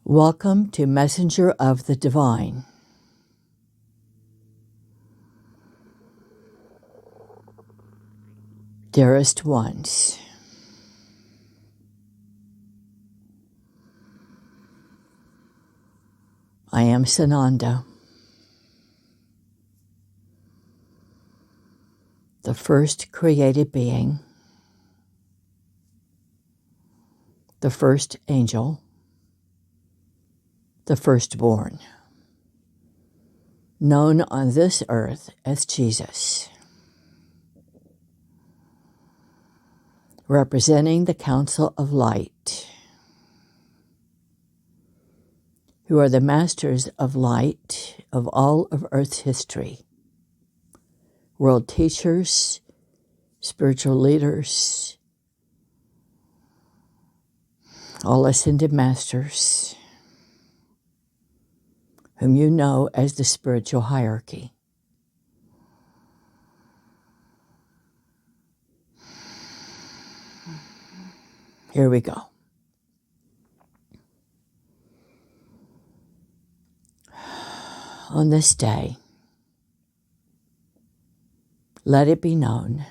Welcome to Messenger of the Divine. Dearest ones, I am Sananda, the first created being, the first angel, the firstborn, known on this earth as Jesus, representing the Council of Light, who are the masters of light of all of Earth's history, world teachers, spiritual leaders, all ascended masters, whom you know as the spiritual hierarchy. Here we go. On this day, let it be known,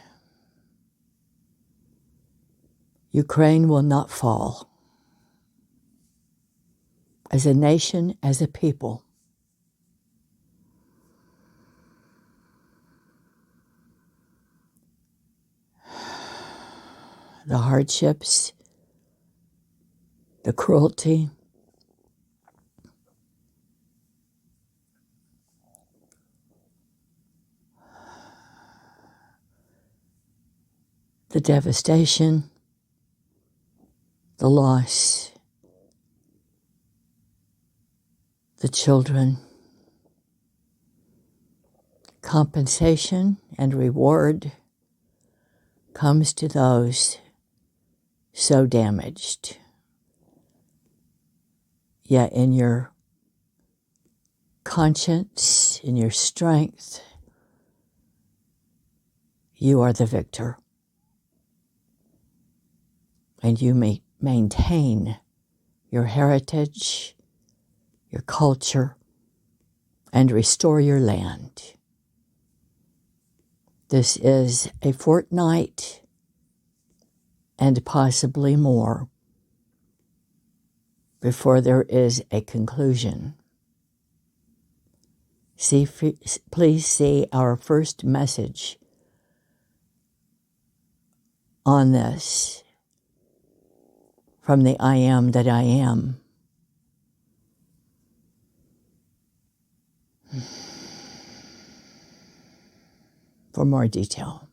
Ukraine will not fall. As a nation, as a people, the hardships, the cruelty, the devastation, the loss, the children, compensation and reward comes to those so damaged. Yet in your conscience, in your strength, you are the victor. And you may maintain your heritage, your culture, and restore your land. This is a fortnight and possibly more before there is a conclusion. Please see our first message on this from the I Am that I Am. For more detail.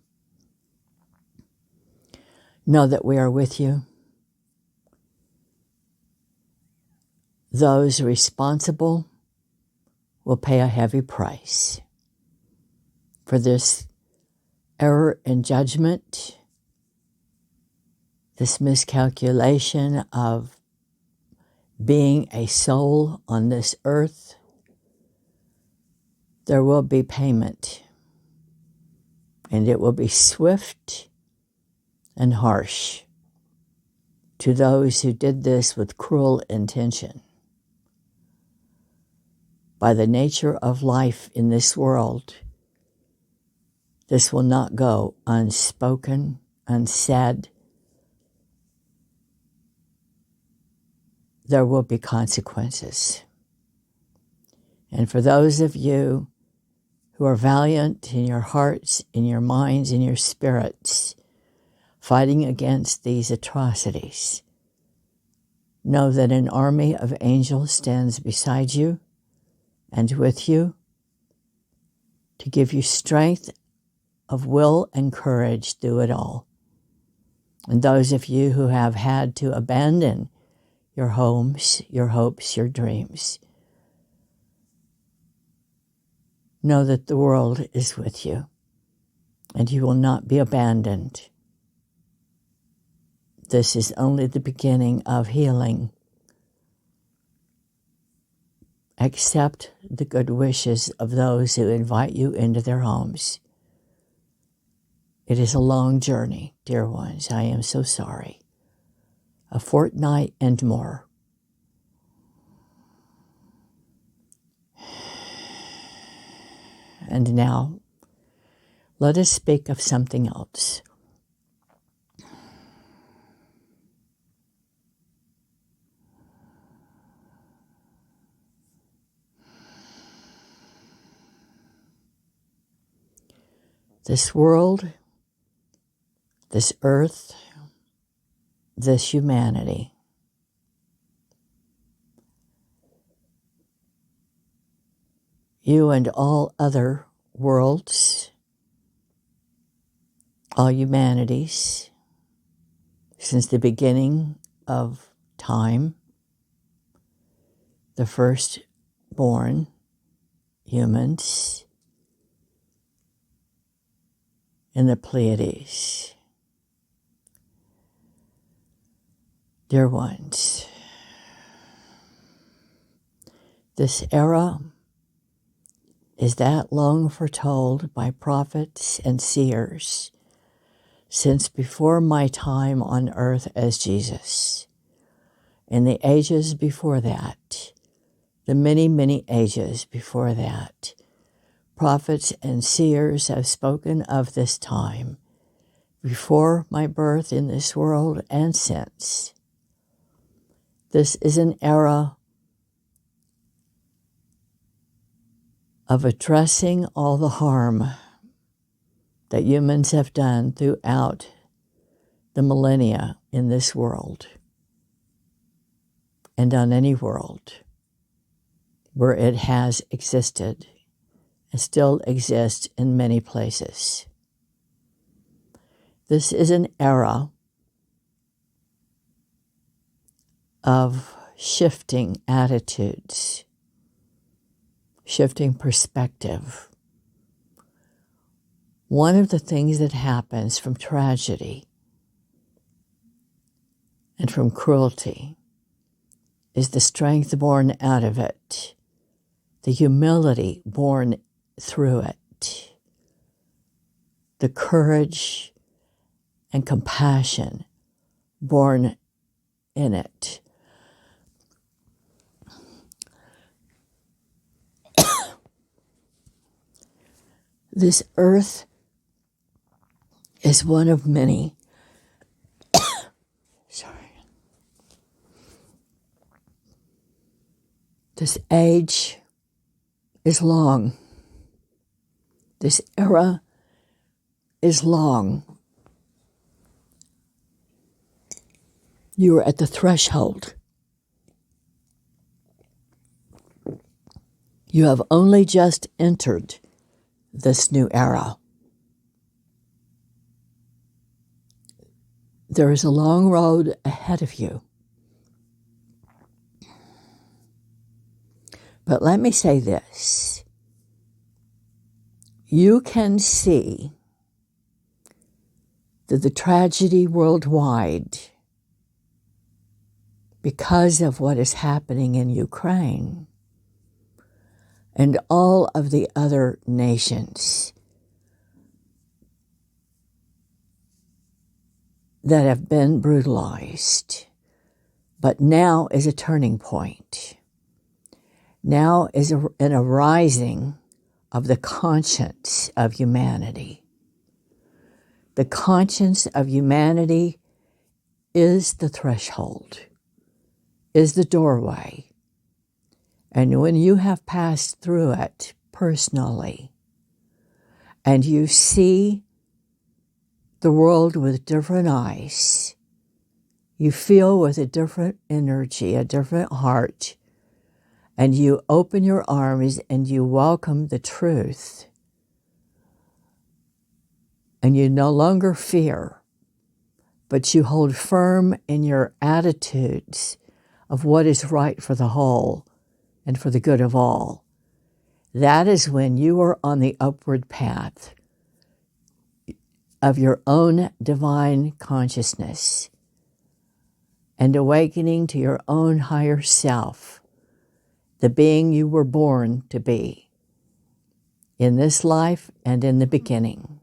Know that we are with you. Those responsible will pay a heavy price for this error in judgment, this miscalculation of being a soul on this earth. There will be payment, and it will be swift and harsh to those who did this with cruel intention. By the nature of life in this world, this will not go unspoken, unsaid. There will be consequences. And for those of you who are valiant in your hearts, in your minds, in your spirits, fighting against these atrocities, know that an army of angels stands beside you and with you to give you strength of will and courage through it all. And those of you who have had to abandon your homes, your hopes, your dreams, know that the world is with you and you will not be abandoned. This is only the beginning of healing. Accept the good wishes of those who invite you into their homes. It is a long journey, dear ones. I am so sorry. A fortnight and more. And now, let us speak of something else. This world, this earth, this humanity you and all other worlds, all humanities, since the beginning of time, the firstborn humans in the Pleiades. Dear ones, this era is that long foretold by prophets and seers since before my time on earth as Jesus. In the ages before that, the many, many ages before that, prophets and seers have spoken of this time, before my birth in this world and since. This is an era of addressing all the harm that humans have done throughout the millennia in this world and on any world where it has existed and still exists in many places. This is an era of shifting attitudes, shifting perspective. One of the things that happens from tragedy and from cruelty is the strength born out of it, the humility born through it, the courage and compassion born in it. This earth is one of many. Sorry. This age is long. This era is long. You are at the threshold. You have only just entered this new era. There is a long road ahead of you. But let me say this. You can see that the tragedy worldwide, because of what is happening in Ukraine and all of the other nations that have been brutalized, but now is a turning point. Now is an arising of the conscience of humanity. The conscience of humanity is the threshold, is the doorway. And when you have passed through it personally, and you see the world with different eyes, you feel with a different energy, a different heart, and you open your arms and you welcome the truth, and you no longer fear, but you hold firm in your attitudes of what is right for the whole and for the good of all. That is when you are on the upward path of your own divine consciousness and awakening to your own higher self, the being you were born to be, in this life and in the beginning.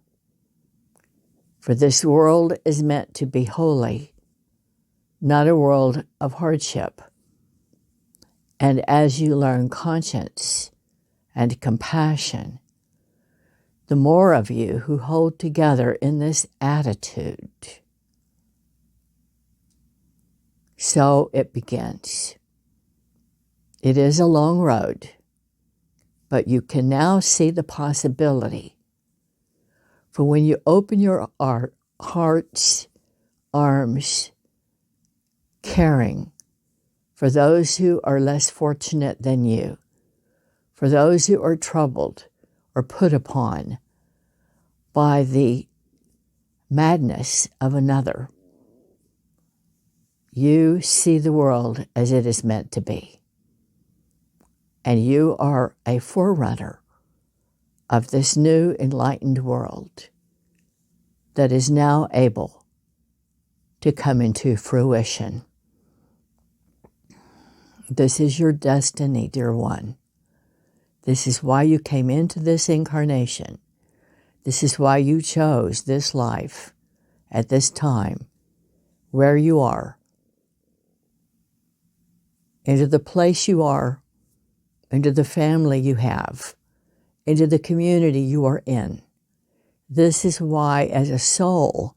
For this world is meant to be holy, not a world of hardship. And as you learn conscience and compassion the more of you who hold together in this attitude. So it begins. It is a long road, but you can now see the possibility. For when you open your heart's arms, caring for those who are less fortunate than you, for those who are troubled or put upon by the madness of another, you see the world as it is meant to be. And you are a forerunner of this new enlightened world that is now able to come into fruition. This is your destiny, dear one. This is why you came into this incarnation. This is why you chose this life at this time, where you are, into the place you are, into the family you have, into the community you are in. This is why, as a soul,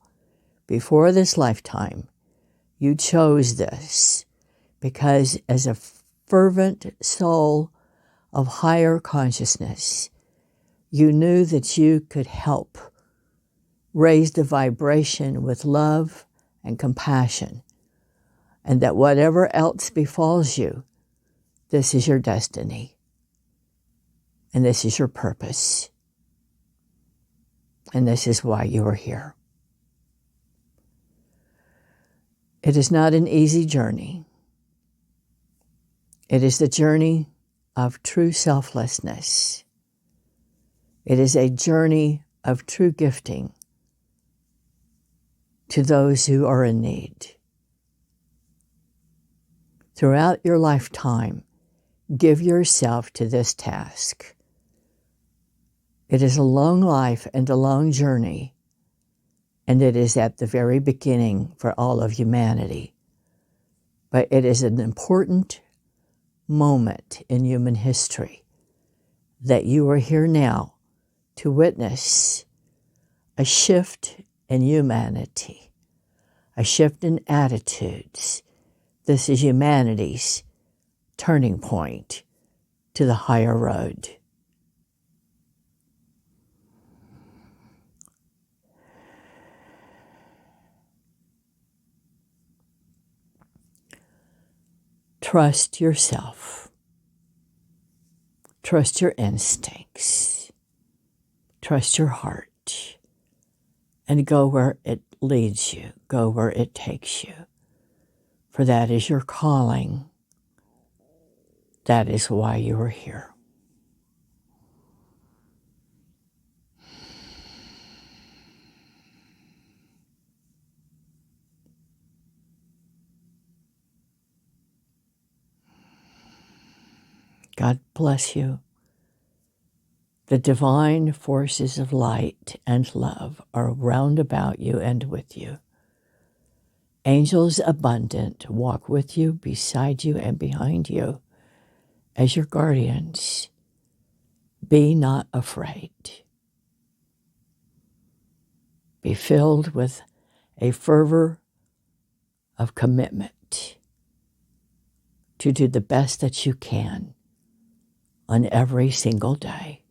before this lifetime, you chose this, because as a fervent soul of higher consciousness, you knew that you could help raise the vibration with love and compassion, and that whatever else befalls you, this is your destiny, and this is your purpose, and this is why you are here. It is not an easy journey. It is the journey of true selflessness. It is a journey of true gifting to those who are in need. Throughout your lifetime, give yourself to this task. It is a long life and a long journey, and it is at the very beginning for all of humanity. But it is an important moment in human history that you are here now to witness a shift in humanity, a shift in attitudes. This is humanity's turning point to the higher road. Trust yourself. Trust your instincts. Trust your heart. And go where it leads you. Go where it takes you. For that is your calling. That is why you are here. God bless you. The divine forces of light and love are round about you and with you. Angels abundant walk with you, beside you, and behind you as your guardians. Be not afraid. Be filled with a fervor of commitment to do the best that you can on every single day.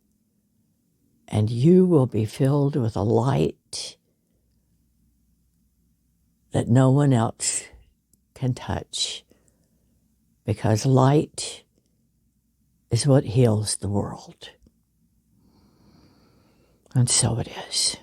And you will be filled with a light that no one else can touch, because light is what heals the world. And so it is.